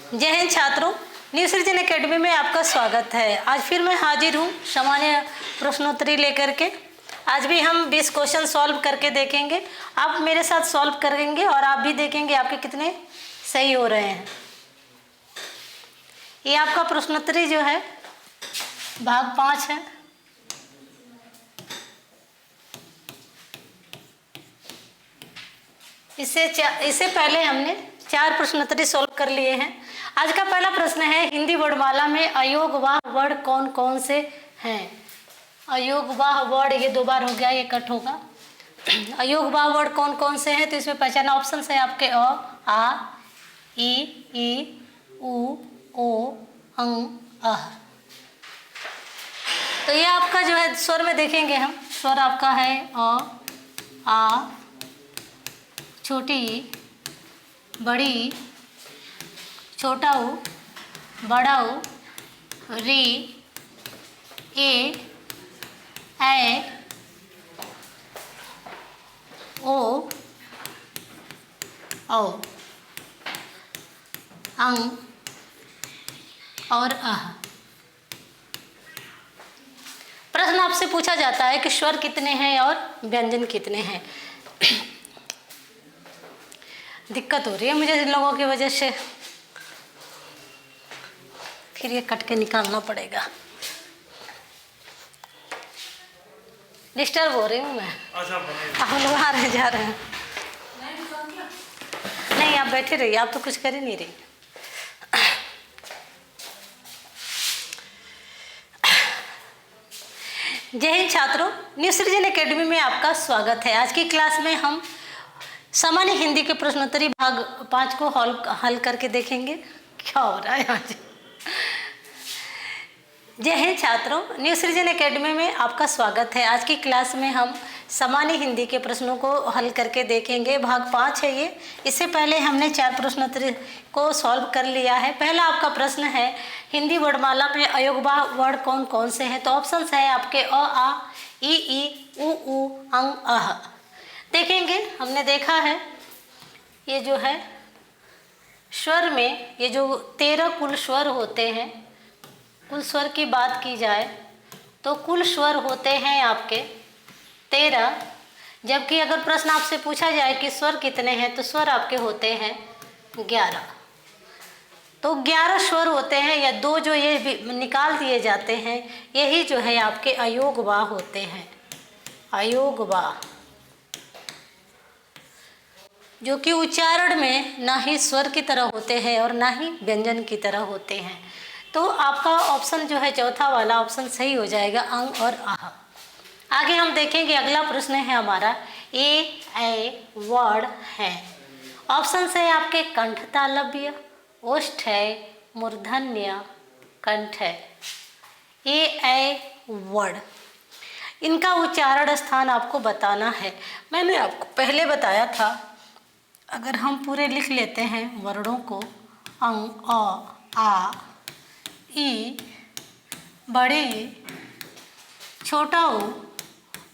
जय हिंद छात्रों, न्यू सृजन एकेडमी में आपका स्वागत है। आज फिर मैं हाजिर हूँ सामान्य प्रश्नोत्तरी लेकर के। आज भी हम 20 क्वेश्चन सॉल्व करके देखेंगे। आप मेरे साथ सॉल्व करेंगे और आप भी देखेंगे आपके कितने सही हो रहे हैं। ये आपका प्रश्नोत्तरी जो है भाग 5 है। इससे पहले हमने 4 प्रश्नोत्तरी सॉल्व कर लिए हैं। आज का पहला प्रश्न है, हिंदी वर्णमाला में अयोगवाह वर्ण कौन कौन से हैं? अयोगवाह वर्ण, ये 2 बार हो गया, ये कट होगा। अयोगवाह वर्ण कौन कौन से हैं? तो इसमें पहचाना ऑप्शन है आपके अ, आ, ई, उ, ओ, अंग, अह। तो ये आपका जो है स्वर में देखेंगे हम, स्वर आपका है अ, आ, छोटी, बड़ी, छोटा ऊ, बड़ा ऊ, री, ए, ओ, औ, अंग और अह। प्रश्न आपसे पूछा जाता है कि स्वर कितने हैं और व्यंजन कितने हैं। दिक्कत हो रही है मुझे इन लोगों की वजह से, फिर ये कट के निकालना पड़ेगा। डिस्टर्ब हो रही हूँ मैं। हम लोग आ रहे जा रहे हैं। नहीं, आप बैठे रहिए, आप तो कुछ कर ही नहीं रही। जय हिंद छात्रों, न्यू सृजन एकेडमी में आपका स्वागत है। आज की क्लास में हम सामान्य हिंदी के प्रश्नोत्तरी भाग 5 को हल करके देखेंगे। क्या हो रहा है आज? जय हिंद छात्रों, न्यू सृजन एकेडमी में आपका स्वागत है। आज की क्लास में हम सामान्य हिंदी के प्रश्नों को हल करके देखेंगे। भाग 5 है ये। इससे पहले हमने 4 प्रश्नोत्तरी को सॉल्व कर लिया है। पहला आपका प्रश्न है, हिंदी वर्णमाला में अयोगवाह वर्ण कौन कौन से हैं? तो ऑप्शन है आपके अ, आ, ई, उ, अंग, अह। देखेंगे, हमने देखा है ये जो है स्वर में ये जो 13 कुल स्वर होते हैं, कुल स्वर की बात की जाए तो कुल स्वर होते हैं आपके 13। जबकि अगर प्रश्न आपसे पूछा जाए कि स्वर कितने हैं तो स्वर आपके होते हैं 11। तो 11 स्वर होते हैं, या 2 जो ये निकाल दिए जाते हैं, यही जो है आपके अयोगवाह होते हैं। अयोगवाह जो कि उच्चारण में ना ही स्वर की तरह होते हैं और ना ही व्यंजन की तरह होते हैं। तो आपका ऑप्शन जो है चौथा वाला ऑप्शन सही हो जाएगा, अंग और आह। आगे हम देखेंगे, अगला प्रश्न है हमारा, ए वर्ण है। ऑप्शन है आपके कंठ तालव्य, ओष्ठ है, मूर्धन्य, कंठ है। ए वर्ण, इनका उच्चारण स्थान आपको बताना है। मैंने आपको पहले बताया था, अगर हम पूरे लिख लेते हैं वर्णों को, अंग, अ, आ, ई, बड़े, छोटा ऊ,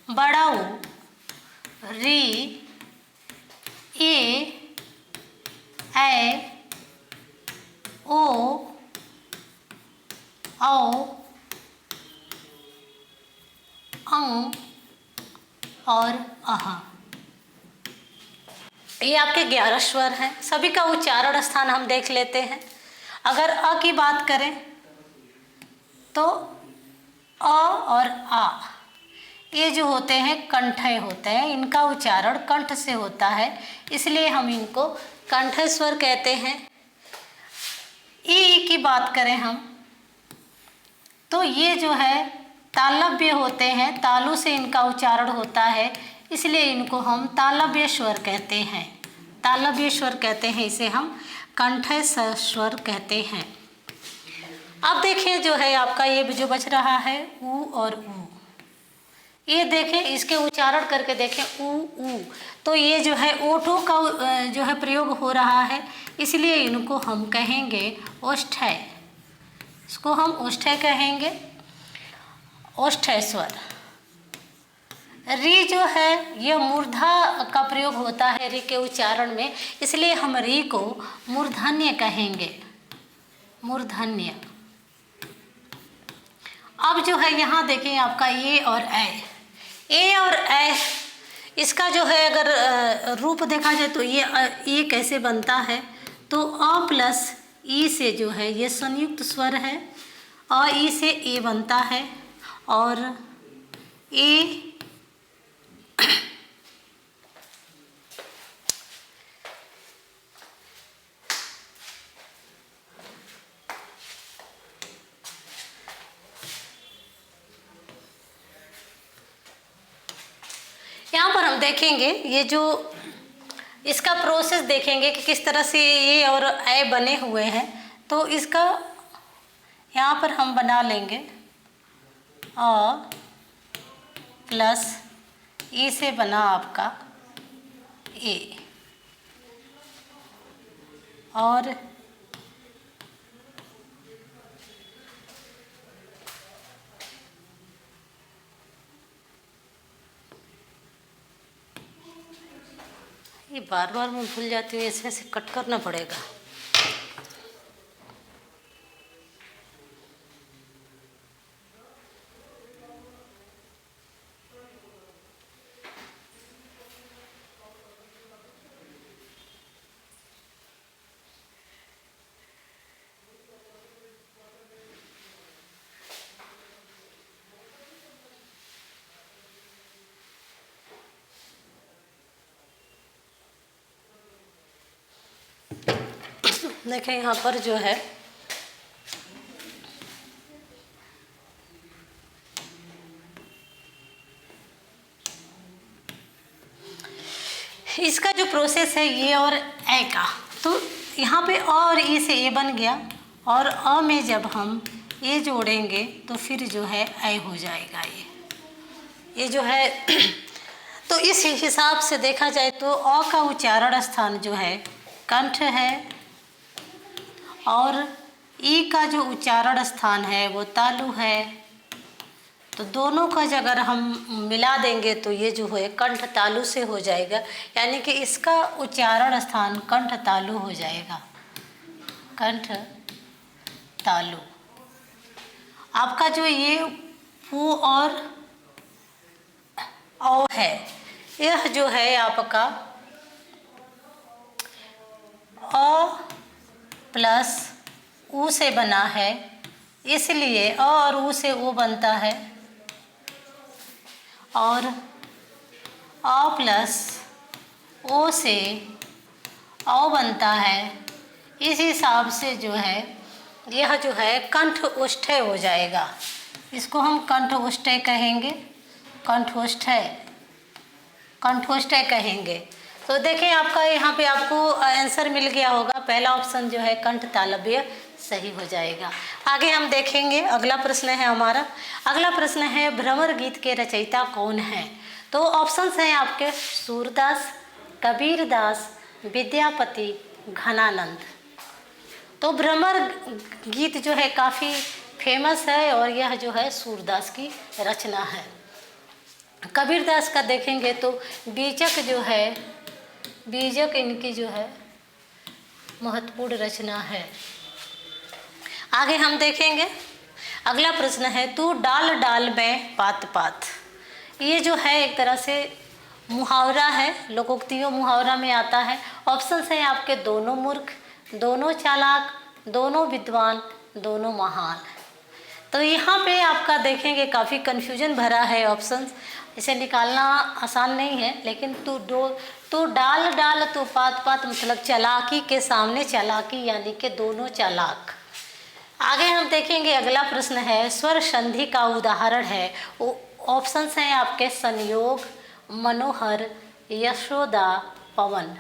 बड़ा ऊ, री, ए, ओ, औ, अंग और अह। ये आपके 11 स्वर हैं। सभी का उच्चारण स्थान हम देख लेते हैं। अगर अ की बात करें तो अ और आ ये जो होते हैं कंठय होते हैं, इनका उच्चारण कंठ से होता है, इसलिए हम इनको कंठय स्वर कहते हैं। ई की बात करें हम तो ये जो है तालव्य होते हैं, तालु से इनका उच्चारण होता है, इसलिए इनको हम तालव्य स्वर कहते हैं। तालव्य स्वर कहते हैं, इसे हम कंठय स्वर कहते हैं। अब देखिए जो है आपका ये जो बच रहा है ऊ और ऊ, ये देखें, इसके उच्चारण करके देखें ऊ, तो ये जो है ओठों का जो है प्रयोग हो रहा है, इसलिए इनको हम कहेंगे ओष्ठय। इसको हम ओष्ठय कहेंगे, ओष्ठय स्वर। री जो है यह मूर्धा का प्रयोग होता है री के उच्चारण में, इसलिए हम री को मूर्धन्य कहेंगे। मूर्धन्य। अब जो है यहाँ देखें आपका ए और ए और ए, इसका जो है अगर रूप देखा जाए तो ये कैसे बनता है, तो अ प्लस ई से जो है ये संयुक्त स्वर है, अ ई से ए बनता है, और ए यहाँ पर हम देखेंगे ये जो इसका प्रोसेस देखेंगे कि किस तरह से ये और ए बने हुए हैं। तो इसका यहाँ पर हम बना लेंगे अ प्लस ई से बना आपका ए, और ये बार बार मैं भूल जाती हूँ, इसमें से कट करना पड़ेगा। देखें यहाँ पर जो है इसका जो प्रोसेस है ये और ए का, तो यहाँ पे अ और ई से ए बन गया, और अ में जब हम ए जोड़ेंगे तो फिर जो है ए हो जाएगा। ये जो है तो इस हिसाब से देखा जाए तो अ का उच्चारण स्थान जो है कंठ है, और ई का जो उच्चारण स्थान है वो तालु है। तो दोनों का अगर हम मिला देंगे तो ये जो है कंठ तालु से हो जाएगा, यानी कि इसका उच्चारण स्थान कंठ तालु हो जाएगा, कंठ तालु। आपका जो ये पू और औ है, यह जो है आपका अ प्लस ऊ से बना है, इसलिए अ और ऊ से ऊ बनता है, और अ प्लस ओ से औ बनता है। इस हिसाब से जो है यह जो है कंठ उष्ठय हो जाएगा। इसको हम कंठ उष्ठय कहेंगे, कंठोष्ठय कहेंगे। तो देखें आपका यहाँ पे आपको आंसर मिल गया होगा, पहला ऑप्शन जो है कंठ तालव्य सही हो जाएगा। आगे हम देखेंगे, अगला प्रश्न है हमारा। अगला प्रश्न है भ्रमर गीत के रचयिता कौन है। तो ऑप्शंस हैं आपके सूरदास, कबीरदास, विद्यापति, घनानंद। तो भ्रमर गीत जो है काफ़ी फेमस है, और यह जो है सूरदास की रचना है। कबीरदास का देखेंगे तो बीजक जो है, बीजक इनकी जो है महत्वपूर्ण रचना है। आगे हम देखेंगे, अगला प्रश्न है तू डाल डाल में पात पात। ये जो है एक तरह से मुहावरा है, लोकोक्तियों मुहावरा में आता है। ऑप्शंस हैं आपके दोनों मूर्ख, दोनों चालाक, दोनों विद्वान, दोनों महान। तो यहाँ पे आपका देखेंगे काफ़ी कन्फ्यूजन भरा है ऑप्शंस, इसे निकालना आसान नहीं है। लेकिन तू डाल डाल तू पात पात, मतलब चालाकी के सामने चालाकी, यानी कि दोनों चालाक। आगे हम देखेंगे, अगला प्रश्न है स्वर संधि का उदाहरण है। ऑप्शंस हैं आपके संयोग, मनोहर, यशोदा, पवन।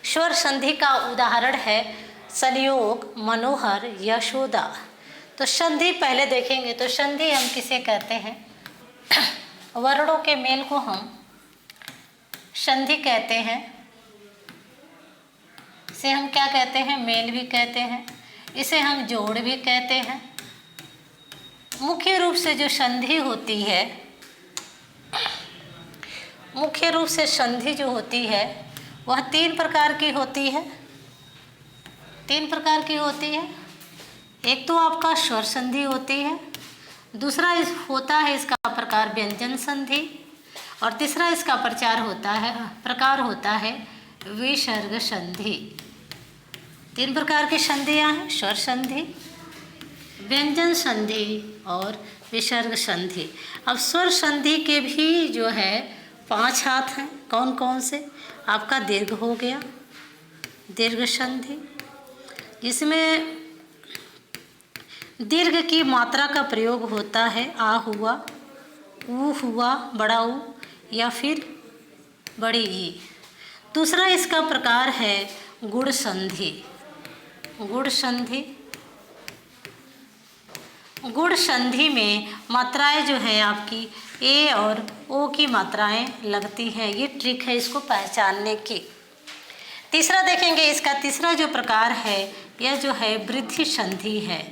स्वर संधि का उदाहरण है संयोग, मनोहर, यशोदा। तो संधि पहले देखेंगे, तो संधि हम किसे कहते हैं, वर्णों के मेल को हम संधि कहते हैं। इसे हम क्या कहते हैं, मेल भी कहते हैं, इसे हम जोड़ भी कहते हैं। मुख्य रूप से जो संधि होती है, मुख्य रूप से संधि जो होती है वह तीन प्रकार की होती है। तीन प्रकार की होती है। एक तो आपका स्वर संधि होती है, दूसरा होता है इसका प्रकार व्यंजन संधि, और तीसरा इसका प्रकार होता है विसर्ग संधि। 3 प्रकार की संधियाँ हैं, स्वर संधि, व्यंजन संधि और विसर्ग संधि। अब स्वर संधि के भी जो है 5 हाथ हैं। कौन कौन से? आपका दीर्घ हो गया, दीर्घ संधि, जिसमें दीर्घ की मात्रा का प्रयोग होता है। आ हुआ, ऊ हुआ, बड़ा ऊ या फिर बड़ी ई। दूसरा इसका प्रकार है गुण संधि। गुण संधि, गुण संधि में मात्राएं जो है आपकी ए और ओ की मात्राएं लगती हैं। ये ट्रिक है इसको पहचानने की। तीसरा देखेंगे, इसका तीसरा जो प्रकार है यह जो है वृद्धि संधि है।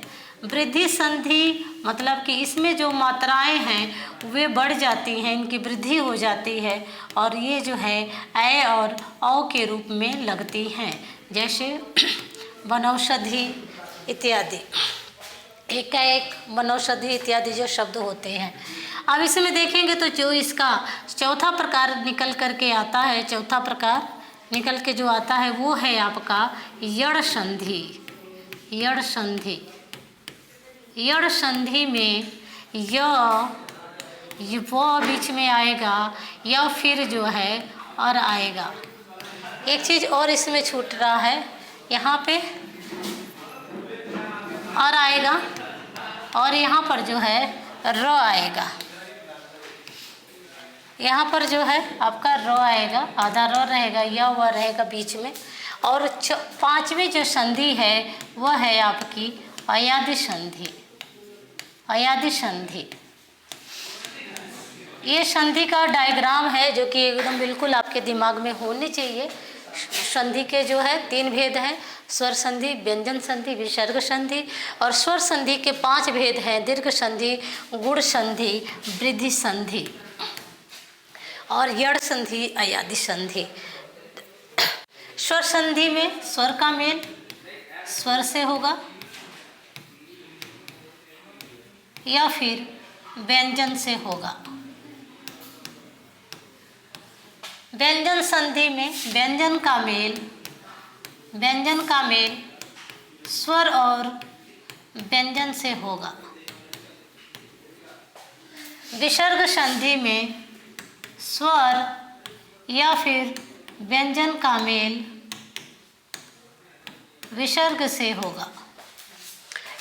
वृद्धि संधि मतलब कि इसमें जो मात्राएं हैं वे बढ़ जाती हैं, इनकी वृद्धि हो जाती है और ये जो है ए और औ के रूप में लगती हैं, जैसे वनौषधि इत्यादि, एकाएक, वनौषधि इत्यादि जो शब्द होते हैं। अब इसमें देखेंगे तो जो इसका चौथा प्रकार निकल करके आता है, चौथा प्रकार निकल के जो आता है वो है आपका यड़ संधि। यड़ संधि, यड़ संधि में य वो बीच में आएगा या फिर जो है और आएगा। एक चीज़ और इसमें छूट रहा है, यहाँ पे और आएगा और यहाँ पर जो है र आएगा। यहाँ पर जो है आपका र आएगा, आधा र रहेगा या वह रहेगा बीच में। और 5वीं जो संधि है वह है आपकी अयादि संधि। अयादि संधि, ये संधि का डायग्राम है जो कि एकदम बिल्कुल आपके दिमाग में होनी चाहिए। संधि के जो है 3 भेद हैं, स्वर संधि, व्यंजन संधि, विसर्ग संधि। और स्वर संधि के 5 भेद हैं, दीर्घ संधि, गुण संधि, वृद्धि संधि और यड़ संधि, अयादि संधि। स्वर संधि में स्वर का मेल स्वर से होगा या फिर व्यंजन से होगा। व्यंजन संधि में व्यंजन का मेल स्वर और व्यंजन से होगा। विसर्ग संधि में स्वर या फिर व्यंजन का मेल विसर्ग से होगा।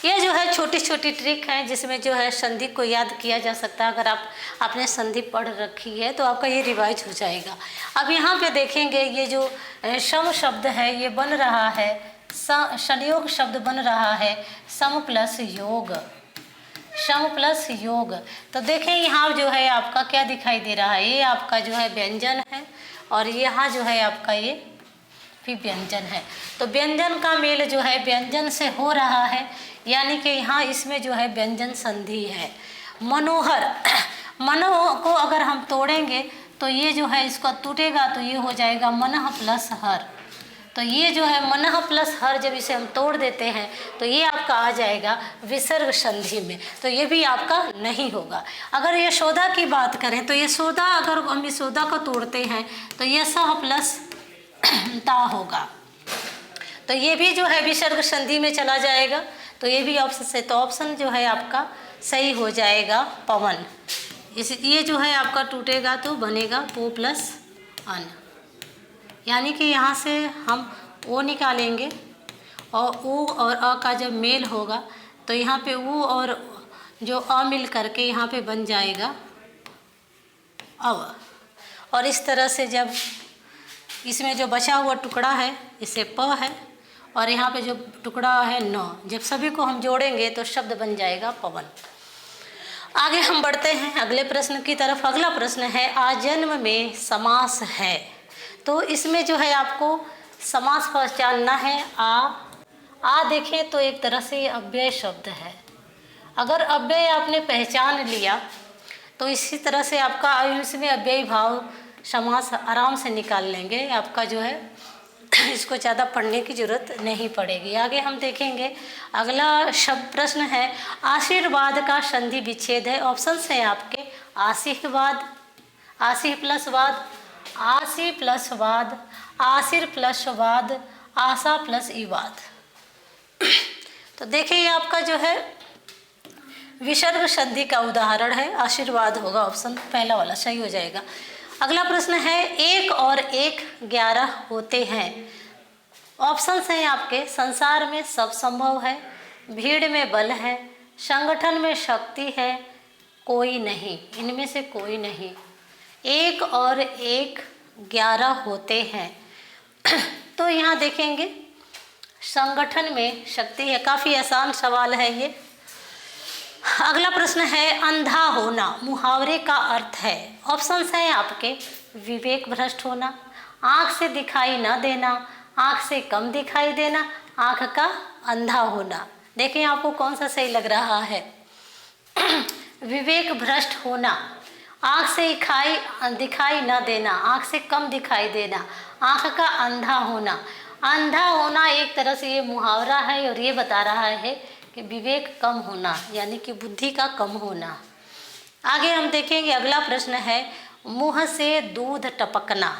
ये जो है छोटी छोटी ट्रिक है जिसमें जो है संधि को याद किया जा सकता है। अगर आपने संधि पढ़ रखी है तो आपका ये रिवाइज हो जाएगा। अब यहाँ पे देखेंगे ये जो सम शब्द है ये बन रहा है, संयोग शब्द बन रहा है सम प्लस योग। सम प्लस योग, तो देखें यहाँ जो है आपका क्या दिखाई दे रहा है, ये आपका जो है व्यंजन है और यहाँ जो है आपका ये भी व्यंजन है। तो व्यंजन का मेल जो है व्यंजन से हो रहा है, यानी कि यहाँ इसमें जो है व्यंजन संधि है। मनोहर, मनो को अगर हम तोड़ेंगे तो ये जो है इसका टूटेगा तो ये हो जाएगा मनः प्लस हर। तो ये जो है मनः प्लस हर, जब इसे हम तोड़ देते हैं तो ये आपका आ जाएगा विसर्ग संधि में, तो ये भी आपका नहीं होगा। अगर यशोदा की बात करें तो यशोदा, अगर हम यशोदा को तोड़ते हैं तो ये सह प्लस ता होगा, तो ये भी जो है विसर्ग संधि में चला जाएगा। तो ये भी ऑप्शन से, तो ऑप्शन जो है आपका सही हो जाएगा पवन। ये जो है आपका टूटेगा तो बनेगा पो प्लस अन, यानी कि यहाँ से हम ओ निकालेंगे और ऊ और अ का जब मेल होगा तो यहाँ पे ऊ और जो अ मिल करके यहाँ पे बन जाएगा अव। और इस तरह से जब इसमें जो बचा हुआ टुकड़ा है इसे प है और यहाँ पे जो टुकड़ा है न, जब सभी को हम जोड़ेंगे तो शब्द बन जाएगा पवन। आगे हम बढ़ते हैं अगले प्रश्न की तरफ। अगला प्रश्न है आजन्म में समास है, तो इसमें जो है आपको समास पहचानना है। आ देखें तो एक तरह से अव्यय शब्द है। अगर अव्यय आपने पहचान लिया तो इसी तरह से आपका इसमें अव्ययी भाव समास आराम से निकाल लेंगे। आपका जो है इसको ज़्यादा पढ़ने की जरूरत नहीं पड़ेगी। आगे हम देखेंगे अगला शब्द प्रश्न है आशीर्वाद का संधि विच्छेद है। ऑप्शंस हैं आपके आशीर्वाद, आशीर प्लस वाद, आशी प्लस वाद, आशीर प्लस वाद, आशा प्लस ईवाद। तो देखिए ये आपका जो है विसर्ग संधि का उदाहरण है, आशीर्वाद होगा, ऑप्शन पहला वाला सही हो जाएगा। अगला प्रश्न है 1 और 1 11 होते हैं। ऑप्शंस हैं आपके संसार में सब संभव है, भीड़ में बल है, संगठन में शक्ति है, कोई नहीं, इनमें से कोई नहीं। 1 और 1 11 होते हैं। तो यहाँ देखेंगे संगठन में शक्ति है, काफ़ी आसान सवाल है ये। अगला प्रश्न है अंधा होना मुहावरे का अर्थ है। ऑप्शंस हैं आपके विवेक भ्रष्ट होना, आँख से दिखाई न देना, आँख से कम दिखाई देना, आँख का अंधा होना। देखिए आपको कौन सा सही लग रहा है। विवेक भ्रष्ट होना, आँख से दिखाई न देना, आँख से कम दिखाई देना, आँख का अंधा होना। अंधा होना एक तरह से ये मुहावरा है और ये बता रहा है कि विवेक कम होना, यानी कि बुद्धि का कम होना। आगे हम देखेंगे अगला प्रश्न है मुँह से दूध टपकना।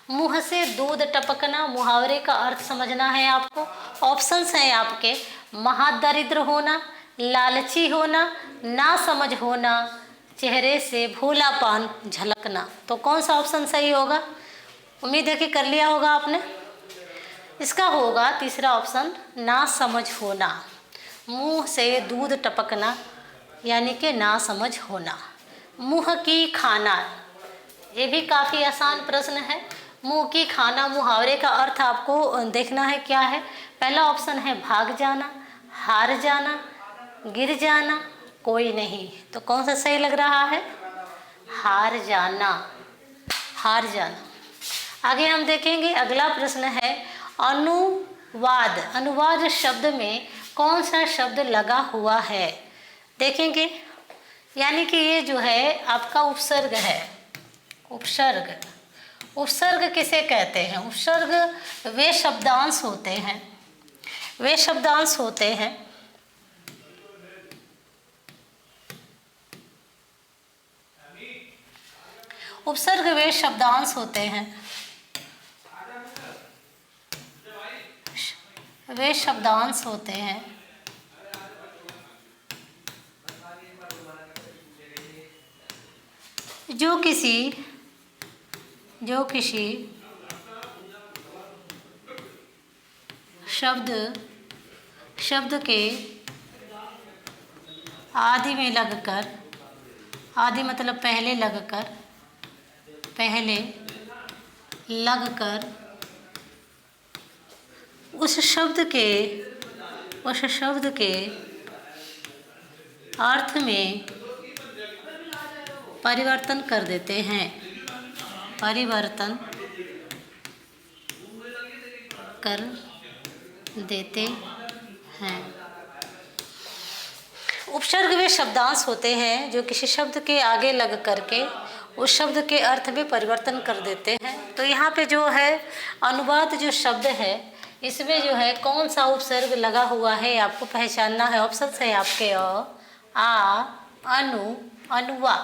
मुँह से दूध टपकना मुहावरे का अर्थ समझना है आपको। ऑप्शंस हैं आपके महादरिद्र होना, लालची होना, नासमझ होना, चेहरे से भोलापन झलकना। तो कौन सा ऑप्शन सही होगा? उम्मीद है कि कर लिया होगा आपने। इसका होगा तीसरा ऑप्शन नासमझ होना। मुंह से दूध टपकना यानी कि नासमझ होना। मुंह की खाना, ये भी काफ़ी आसान प्रश्न है। मुंह की खाना मुहावरे का अर्थ आपको देखना है क्या है। पहला ऑप्शन है भाग जाना, हार जाना, गिर जाना, कोई नहीं। तो कौन सा सही लग रहा है? हार जाना, हार जाना। आगे हम देखेंगे अगला प्रश्न है अनुवाद। अनुवाद शब्द में कौन सा शब्द लगा हुआ है? देखेंगे यानी कि ये जो है आपका उपसर्ग है। उपसर्ग, उपसर्ग किसे कहते हैं? उपसर्ग वे शब्दांश होते हैं, वे शब्दांश होते हैं उपसर्ग वे शब्दांश होते हैं, वे शब्दांश होते हैं जो किसी शब्द के आदि में लगकर, आदि मतलब पहले लगकर उस शब्द के अर्थ में परिवर्तन कर देते हैं, परिवर्तन कर देते हैं। उपसर्ग वे शब्दांश होते हैं जो किसी शब्द के आगे लग करके उस शब्द के अर्थ में परिवर्तन कर देते हैं। तो यहाँ पे जो है अनुवाद जो शब्द है इसमें जो है कौन सा उपसर्ग लगा हुआ है आपको पहचानना है। ऑप्शन है आपके आ, अनु, अनुवा।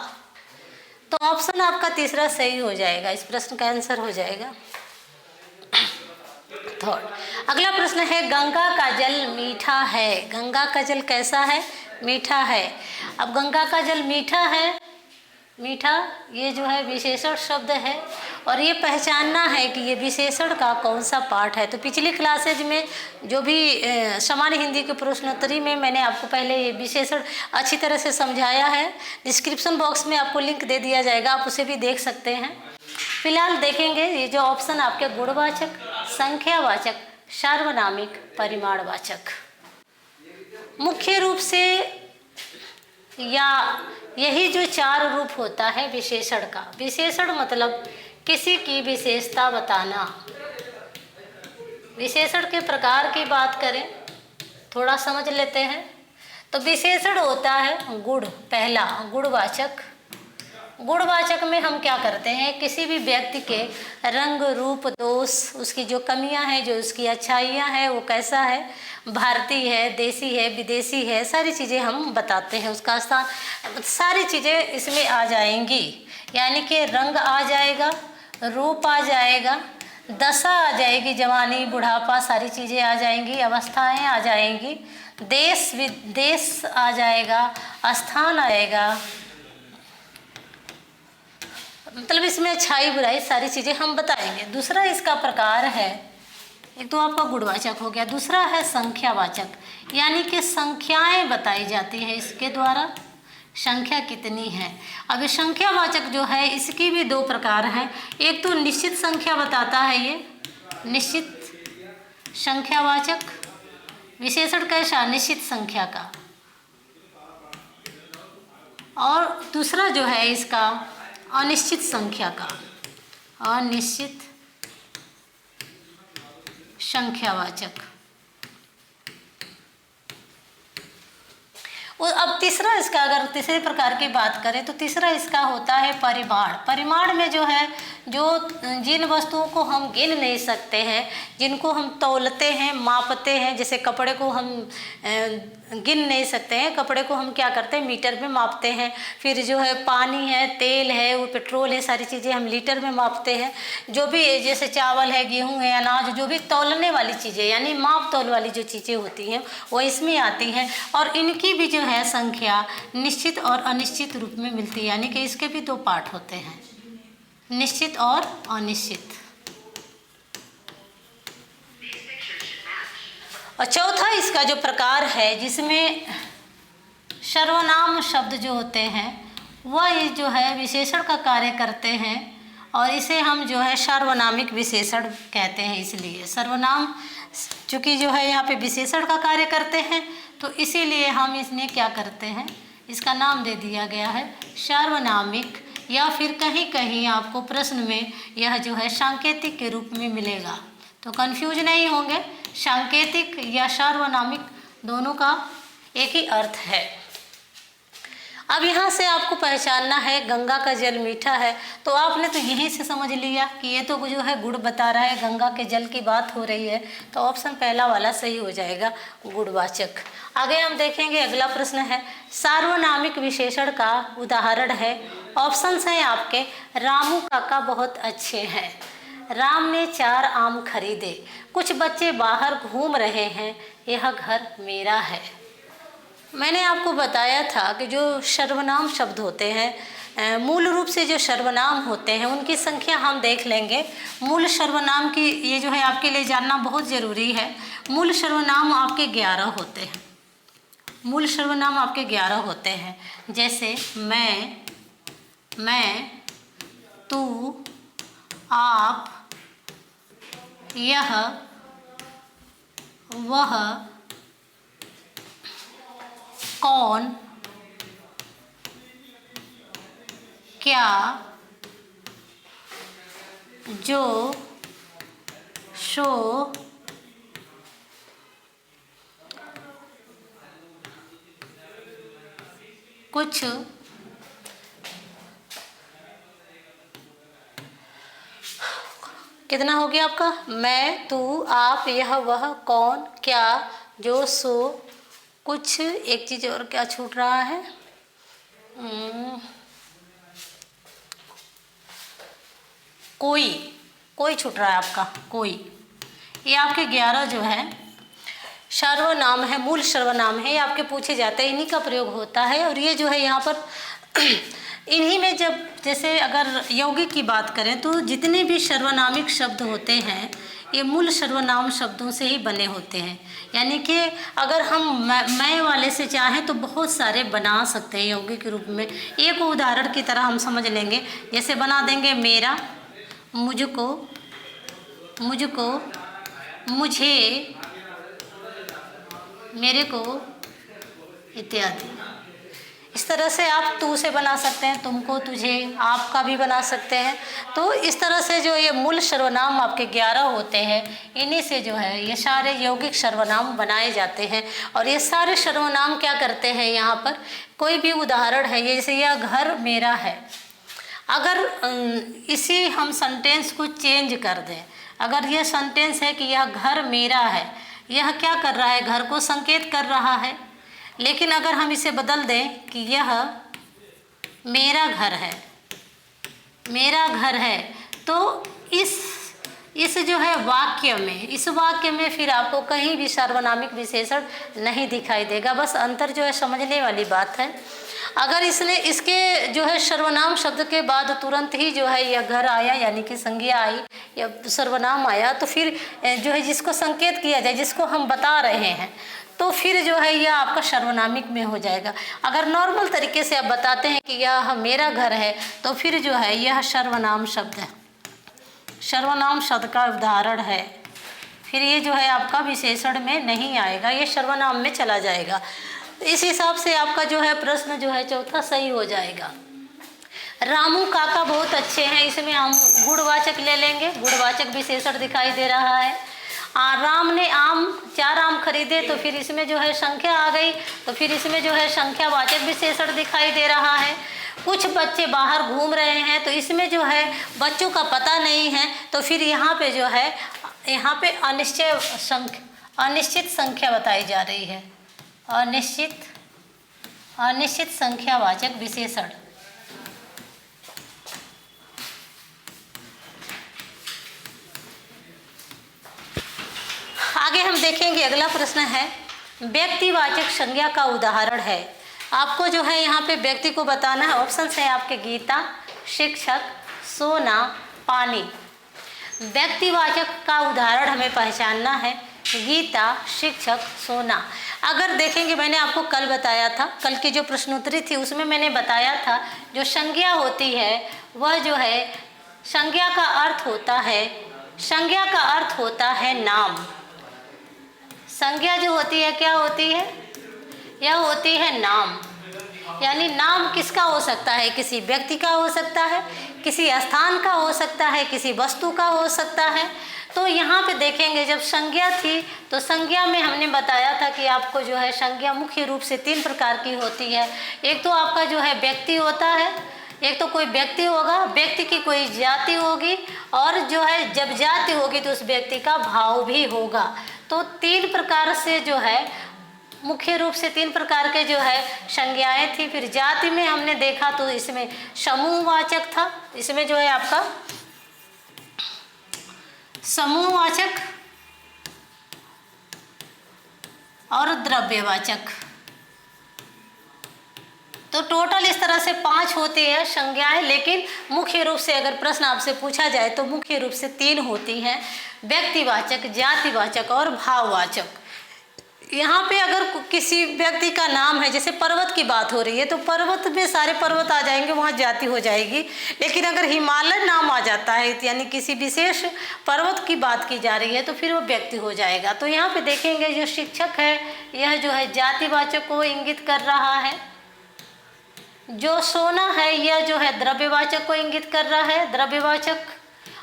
तो ऑप्शन आपका तीसरा सही हो जाएगा, इस प्रश्न का आंसर हो जाएगा थर्ड। अगला प्रश्न है गंगा का जल मीठा है। गंगा का जल कैसा है? मीठा है। अब गंगा का जल मीठा है, मीठा ये जो है विशेषण शब्द है और ये पहचानना है कि ये विशेषण का कौन सा पार्ट है। तो पिछली क्लासेज में जो भी सामान्य हिंदी के प्रश्नोत्तरी में मैंने आपको पहले ये विशेषण अच्छी तरह से समझाया है। डिस्क्रिप्शन बॉक्स में आपको लिंक दे दिया जाएगा, आप उसे भी देख सकते हैं। फिलहाल देखेंगे ये जो ऑप्शन आपके गुणवाचक, संख्यावाचक, सार्वनामिक, परिमाणवाचक। मुख्य रूप से या यही जो 4 रूप होता है विशेषण का। विशेषण मतलब किसी की विशेषता बताना। विशेषण के प्रकार की बात करें, थोड़ा समझ लेते हैं। तो विशेषण होता है गुण, पहला गुणवाचक, गुणवाचक में हम क्या करते हैं, किसी भी व्यक्ति के रंग रूप दोष, उसकी जो कमियां हैं, जो उसकी अच्छाइयां हैं, वो कैसा है, भारतीय है, देसी है, विदेशी है, सारी चीज़ें हम बताते हैं। उसका स्थान, सारी चीज़ें इसमें आ जाएंगी। यानी कि रंग आ जाएगा, रूप आ जाएगा, दशा आ जाएगी, जवानी बुढ़ापा सारी चीज़ें आ जाएंगी, अवस्थाएं आ जाएंगी, देश विदेश आ जाएगा, स्थान आएगा, मतलब इसमें अच्छाई बुराई सारी चीज़ें हम बताएंगे। दूसरा इसका प्रकार है, एक तो आपका गुणवाचक हो गया, दूसरा है संख्यावाचक, यानी कि संख्याएं बताई जाती हैं इसके द्वारा, संख्या कितनी है। अब ये संख्यावाचक जो है इसकी भी दो प्रकार हैं। एक तो निश्चित संख्या बताता है, ये निश्चित संख्यावाचक, विशेषण कैसा, निश्चित संख्या का। और दूसरा जो है इसका अनिश्चित संख्या का, अनिश्चित संख्यावाचक। और अब तीसरा इसका, अगर तीसरे प्रकार की बात करें तो तीसरा इसका होता है परिमाण। परिमाण में जो है, जो जिन वस्तुओं को हम गिन नहीं सकते हैं, जिनको हम तौलते हैं, मापते हैं, जैसे कपड़े को हम गिन नहीं सकते हैं, कपड़े को हम क्या करते हैं, मीटर में मापते हैं। फिर जो है पानी है, तेल है, वो पेट्रोल है, सारी चीज़ें हम लीटर में मापते हैं। जो भी जैसे चावल है, गेहूँ है, अनाज, जो भी तौलने वाली चीज़ें, यानी माप तौल वाली जो चीज़ें होती हैं वो इसमें आती हैं। और इनकी भी जो है संख्या निश्चित और अनिश्चित रूप में मिलती है, यानी कि इसके भी दो पार्ट होते हैं, निश्चित और अनिश्चित। और चौथा इसका जो प्रकार है जिसमें सर्वनाम शब्द जो होते हैं वह जो है विशेषण का कार्य करते हैं, और इसे हम जो है सार्वनामिक विशेषण कहते हैं। इसलिए सर्वनाम चूँकि जो है यहाँ पे विशेषण का कार्य करते हैं, तो इसीलिए हम इसने क्या करते हैं, इसका नाम दे दिया गया है सार्वनामिक, या फिर कहीं कहीं आपको प्रश्न में यह जो है सांकेतिक के रूप में मिलेगा, तो कंफ्यूज नहीं होंगे। सांकेतिक या सार्वनामिक दोनों का एक ही अर्थ है। अब यहाँ से आपको पहचानना है, गंगा का जल मीठा है, तो आपने तो यहीं से समझ लिया कि ये तो जो है गुड़ बता रहा है, गंगा के जल की बात हो रही है, तो ऑप्शन पहला वाला सही हो जाएगा, गुणवाचक। आगे हम देखेंगे, अगला प्रश्न है सार्वनामिक विशेषण का उदाहरण है। ऑप्शंस हैं आपके, रामू काका बहुत अच्छे हैं, राम ने 4 आम खरीदे, कुछ बच्चे बाहर घूम रहे हैं, यह घर मेरा है। मैंने आपको बताया था कि जो सर्वनाम शब्द होते हैं, मूल रूप से जो सर्वनाम होते हैं उनकी संख्या हम देख लेंगे। मूल सर्वनाम की ये जो है आपके लिए जानना बहुत ज़रूरी है। मूल सर्वनाम आपके 11 होते हैं, मूल सर्वनाम आपके 11 होते हैं। जैसे मैं, तू, आप, यह, वह, कौन, क्या, जो, सो, कुछ, कितना हो गया आपका, मैं, तू, आप, यह, वह, कौन, क्या, जो, सो, कुछ, एक चीज़ और क्या छूट रहा है, कोई छूट रहा है आपका, कोई। ये आपके 11 जो है सर्वनाम है, मूल सर्वनाम है, ये आपके पूछे जाते हैं, इन्हीं का प्रयोग होता है। और ये जो है यहाँ पर इन्हीं में जब जैसे अगर यौगिक की बात करें तो जितने भी सर्वनामिक शब्द होते हैं ये मूल सर्वनाम शब्दों से ही बने होते हैं। यानी कि अगर हम मैं वाले से चाहें तो बहुत सारे बना सकते हैं यौगिक के रूप में। एक उदाहरण की तरह हम समझ लेंगे, जैसे बना देंगे मेरा, मुझको, मुझे, मेरे को इत्यादि। इस तरह से आप तू से बना सकते हैं, तुमको, तुझे, आपका भी बना सकते हैं। तो इस तरह से जो ये मूल सर्वनाम आपके 11 होते हैं, इन्हीं से जो है ये सारे यौगिक सर्वनाम बनाए जाते हैं। और ये सारे सर्वनाम क्या करते हैं, यहाँ पर कोई भी उदाहरण है, ये जैसे यह घर मेरा है, अगर इसी हम सेंटेंस को चेंज कर दें, अगर यह सेंटेंस है कि यह घर मेरा है, यह क्या कर रहा है, घर को संकेत कर रहा है। लेकिन अगर हम इसे बदल दें कि यह मेरा घर है, मेरा घर है, तो इस जो है वाक्य में, इस वाक्य में फिर आपको कहीं भी सार्वनामिक विशेषण नहीं दिखाई देगा। बस अंतर जो है समझने वाली बात है। अगर इसके जो है सर्वनाम शब्द के बाद तुरंत ही जो है यह घर आया, यानी कि संज्ञा आई या सर्वनाम आया, तो फिर जो है जिसको संकेत किया जाए, जिसको हम बता रहे हैं, तो फिर जो है यह आपका सर्वनामिक में हो जाएगा। अगर नॉर्मल तरीके से आप बताते हैं कि यह मेरा घर है, तो फिर जो है यह सर्वनाम शब्द है, सर्वनाम शब्द का उदाहरण है। फिर ये जो है आपका विशेषण में नहीं आएगा, ये सर्वनाम में चला जाएगा। इस हिसाब से आपका जो है प्रश्न जो है चौथा सही हो जाएगा। रामू काका बहुत अच्छे हैं, इसमें हम गुणवाचक ले लेंगे, गुणवाचक विशेषण दिखाई दे रहा है। राम ने 4 आम खरीदे, तो फिर इसमें जो है संख्या आ गई, तो फिर इसमें जो है संख्यावाचक विशेषण दिखाई दे रहा है। कुछ बच्चे बाहर घूम रहे हैं, तो इसमें जो है बच्चों का पता नहीं है, तो फिर यहाँ पे जो है यहाँ पे अनिश्चित संख्या बताई जा रही है, अनिश्चित संख्यावाचक विशेषण। आगे हम देखेंगे, अगला प्रश्न है व्यक्तिवाचक संज्ञा का उदाहरण है। आपको जो है यहाँ पे व्यक्ति को बताना है। ऑप्शन है आपके गीता, शिक्षक, सोना, पानी। व्यक्तिवाचक का उदाहरण हमें पहचानना है, गीता, शिक्षक, सोना। अगर देखेंगे, मैंने आपको कल बताया था, कल की जो प्रश्नोत्तरी थी उसमें मैंने बताया था, जो संज्ञा होती है वह जो है संज्ञा का अर्थ होता है नाम। संज्ञा जो होती है क्या होती है, यह होती है नाम। यानी नाम किसका हो सकता है, किसी व्यक्ति का हो सकता है, किसी स्थान का हो सकता है, किसी वस्तु का हो सकता है। तो यहाँ पे देखेंगे, जब संज्ञा थी तो संज्ञा में हमने बताया था कि आपको जो है संज्ञा मुख्य रूप से 3 प्रकार की होती है। एक तो आपका जो है व्यक्ति होता है, एक तो कोई व्यक्ति होगा, व्यक्ति की कोई जाति होगी, और जो है जब जाति होगी तो उस व्यक्ति का भाव भी होगा। तो 3 प्रकार से जो है मुख्य रूप से 3 प्रकार के जो है संज्ञाएं थी। फिर जाति में हमने देखा तो इसमें समूहवाचक था, इसमें जो है आपका समूहवाचक और द्रव्यवाचक। तो टोटल इस तरह से 5 होती है संज्ञाएं, लेकिन मुख्य रूप से अगर प्रश्न आपसे पूछा जाए तो मुख्य रूप से 3 होती हैं, व्यक्तिवाचक, जातिवाचक और भाववाचक। यहाँ पे अगर किसी व्यक्ति का नाम है, जैसे पर्वत की बात हो रही है, तो पर्वत में सारे पर्वत आ जाएंगे, वहाँ जाति हो जाएगी। लेकिन अगर हिमालय नाम आ जाता है, यानी किसी विशेष पर्वत की बात की जा रही है, तो फिर वो व्यक्ति हो जाएगा। तो यहाँ पे देखेंगे जो शिक्षक है यह जो है जातिवाचक को इंगित कर रहा है, जो सोना है यह जो है द्रव्यवाचक को इंगित कर रहा है, द्रव्यवाचक,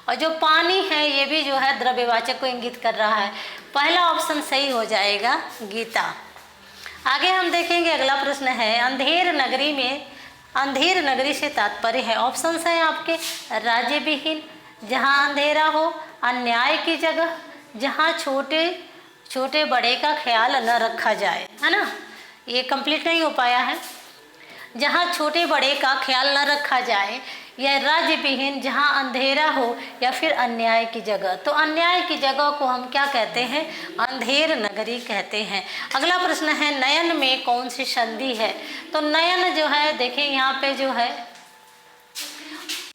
और जो पानी है ये भी जो है द्रव्यवाचक को इंगित कर रहा है। पहला ऑप्शन सही हो जाएगा, गीता। आगे हम देखेंगे, अगला प्रश्न है अंधेर नगरी में, अंधेर नगरी से तात्पर्य है। ऑप्शन है आपके राज्य विहीन, जहाँ अंधेरा हो, अन्याय की जगह, जहाँ छोटे छोटे बड़े का ख्याल न रखा जाए, है ना, ये कंप्लीट नहीं हो पाया है। जहाँ छोटे बड़े का ख्याल न रखा जाए, या राज्य विहीन, जहाँ अंधेरा हो, या फिर अन्याय की जगह। तो अन्याय की जगह को हम क्या कहते हैं, अंधेर नगरी कहते हैं। अगला प्रश्न है नयन में कौन सी संधि है। तो नयन जो है देखिए यहाँ पे जो है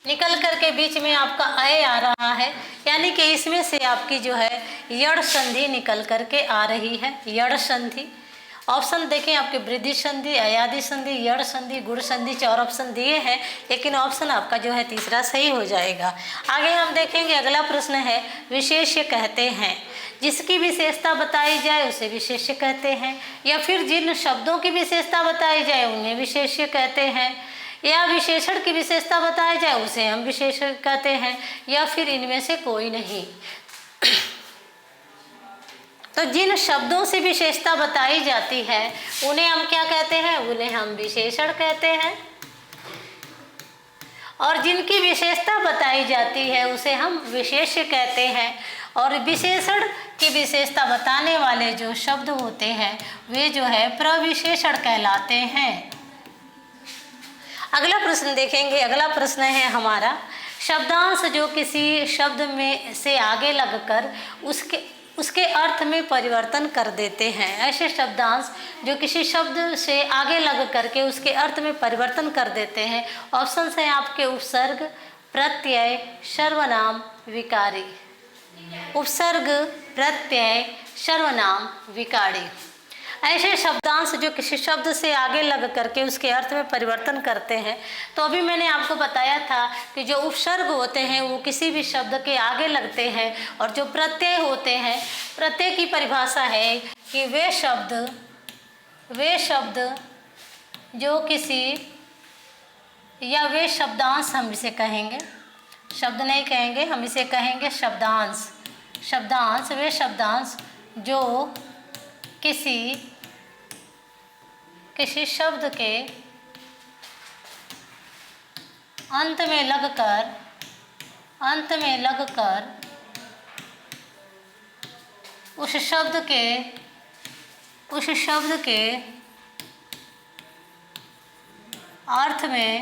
निकल करके बीच में आपका अय आ रहा है, यानी कि इसमें से आपकी जो है यड़ संधि निकल करके आ रही है, यड़ संधि। ऑप्शन देखें आपके वृद्धि संधि, अयादि संधि, यड़ संधि, गुण संधि, 4 ऑप्शन दिए हैं, लेकिन ऑप्शन आपका जो है तीसरा सही हो जाएगा। आगे हम देखेंगे, अगला प्रश्न है विशेष्य कहते हैं, जिसकी विशेषता बताई जाए उसे विशेष्य कहते हैं, या फिर जिन शब्दों की विशेषता बताई जाए उन्हें विशेष्य कहते हैं, या विशेषण की विशेषता बताई जाए उसे हम विशेषण कहते हैं, या फिर इनमें से कोई नहीं। तो जिन शब्दों से विशेषता बताई जाती है उन्हें हम क्या कहते हैं, उन्हें हम विशेषण कहते हैं। और जिनकी विशेषता बताई जाती है उसे हम विशेष्य कहते हैं। और विशेषण की विशेषता बताने वाले जो शब्द होते हैं वे जो है प्रविशेषण कहलाते हैं। अगला प्रश्न देखेंगे। अगला प्रश्न है हमारा, शब्दांश जो किसी शब्द में से आगे लगकर उसके अर्थ में परिवर्तन कर देते हैं। ऐसे शब्दांश जो किसी शब्द से आगे लग करके उसके अर्थ में परिवर्तन कर देते हैं। ऑप्शन है आपके उपसर्ग, प्रत्यय, सर्वनाम, विकारी। उपसर्ग, प्रत्यय, सर्वनाम, विकारी। ऐसे शब्दांश जो किसी शब्द से आगे लग करके उसके अर्थ में परिवर्तन करते हैं। तो अभी मैंने आपको बताया था कि जो उपसर्ग होते हैं वो किसी भी शब्द के आगे लगते हैं, और जो प्रत्यय होते हैं, प्रत्यय की परिभाषा है कि वे शब्द जो किसी, या वे शब्दांश हम इसे कहेंगे, शब्द नहीं कहेंगे, हम इसे कहेंगे शब्दांश। शब्दांश वे शब्दांश जो किसी शब्द के अंत में लगकर उस शब्द के अर्थ में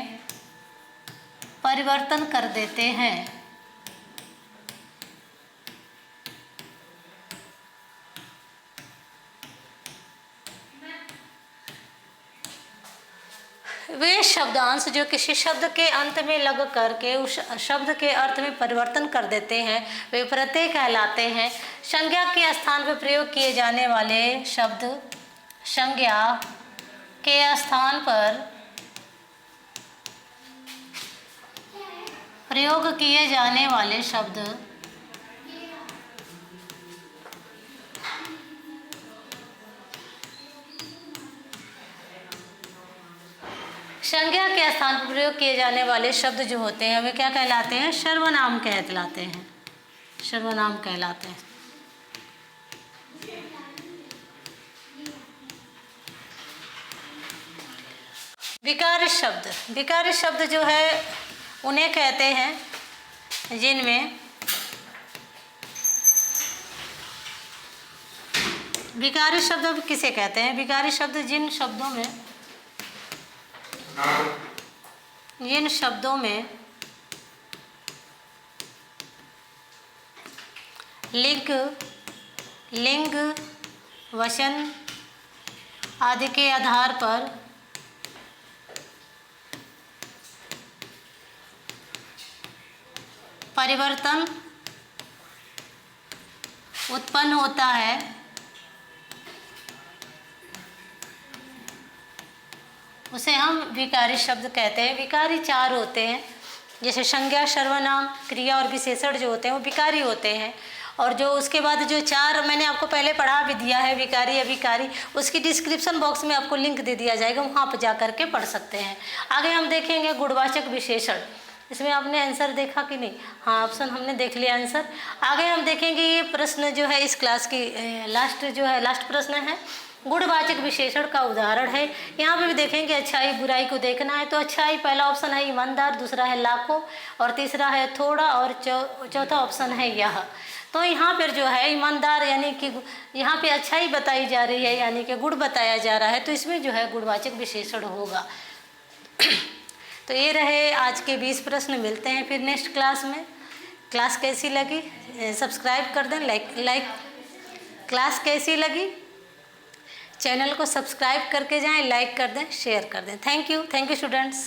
परिवर्तन कर देते हैं। वे शब्दांश जो किसी शब्द के अंत में लग करके उस शब्द के अर्थ में परिवर्तन कर देते हैं वे प्रत्यय कहलाते हैं। संज्ञा के स्थान पर प्रयोग किए जाने वाले शब्द, संज्ञा के स्थान पर प्रयोग किए जाने वाले शब्द संज्ञा के स्थान पर प्रयोग किए जाने वाले शब्द जो होते हैं वे क्या कहलाते हैं? सर्वनाम कहलाते हैं। सर्वनाम कहलाते हैं। विकारी शब्द, विकारी शब्द जो है उन्हें कहते हैं जिनमें विकारी शब्द किसे कहते हैं? विकारी शब्द जिन शब्दों में लिंग, वचन आदि के आधार पर परिवर्तन उत्पन्न होता है, उसे हम विकारी शब्द कहते हैं। विकारी चार होते हैं, जैसे संज्ञा, सर्वनाम, क्रिया और विशेषण जो होते हैं वो विकारी होते हैं। और जो उसके बाद जो चार मैंने आपको पहले पढ़ा भी दिया है, विकारी, अविकारी, उसकी डिस्क्रिप्शन बॉक्स में आपको लिंक दे दिया जाएगा, वहाँ पर जा कर के पढ़ सकते हैं। आगे हम देखेंगे गुणवाचक विशेषण। इसमें आपने आंसर देखा कि नहीं? हाँ, ऑप्शन हमने देख लिया आंसर। आगे हम देखेंगे ये प्रश्न जो है इस क्लास की लास्ट प्रश्न है, गुणवाचक विशेषण का उदाहरण है। यहाँ पे भी देखेंगे अच्छाई बुराई को देखना है तो अच्छाई पहला ऑप्शन है ईमानदार, दूसरा है लाखों, और तीसरा है थोड़ा, और चौथा ऑप्शन है यह। तो यहाँ पर जो है ईमानदार यानी कि यहाँ पे अच्छाई बताई जा रही है, यानी कि गुण बताया जा रहा है, तो इसमें जो है गुणवाचक विशेषण होगा। तो ये रहे आज के 20 प्रश्न। मिलते हैं फिर नेक्स्ट क्लास में। क्लास कैसी लगी सब्सक्राइब कर दें, लाइक क्लास कैसी लगी चैनल को सब्सक्राइब करके जाएं, लाइक कर दें, शेयर कर दें। Thank you students.